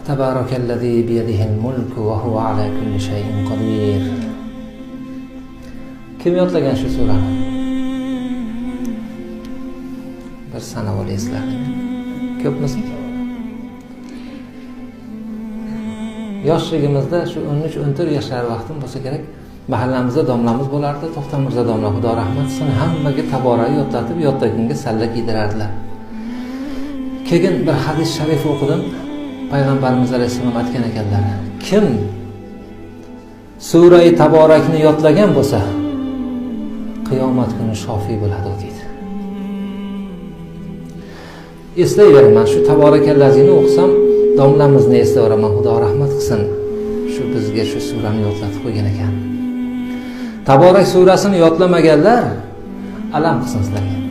Tabarakallazi biyadihil mulku va huva ala kulli shay'in qodir. Kim yodlagan shu surani? Bir sanavli eslading. Ko'pmisiz? Yoshligimizda shu 13-14 yoshlar vaqtim bo'lsa kerak, mahallamizda domlamiz bo'lardi, To'xtam Mirzo domla, Xudo rahmat qilsin, hammaga taborak yodlatib, yoddagunga salla kiydirardilar. Keyin bir hadis sharif o'qidim. Payg'ambarimiz alayhisalom aytgan ekanlar: kim sura-i taborakni yodlagan bo'lsa, qiyomat kuni shofiy bo'ladi deydi. Eslayveraman, shu taborakallazini o'qisam, domlamizni eslayveraman, Xudo rahmat qilsin. Shu bizga shu surani yodlatib qo'ygan ekan. Taborak surasini yodlamaganlar alam qilsin sizlarga.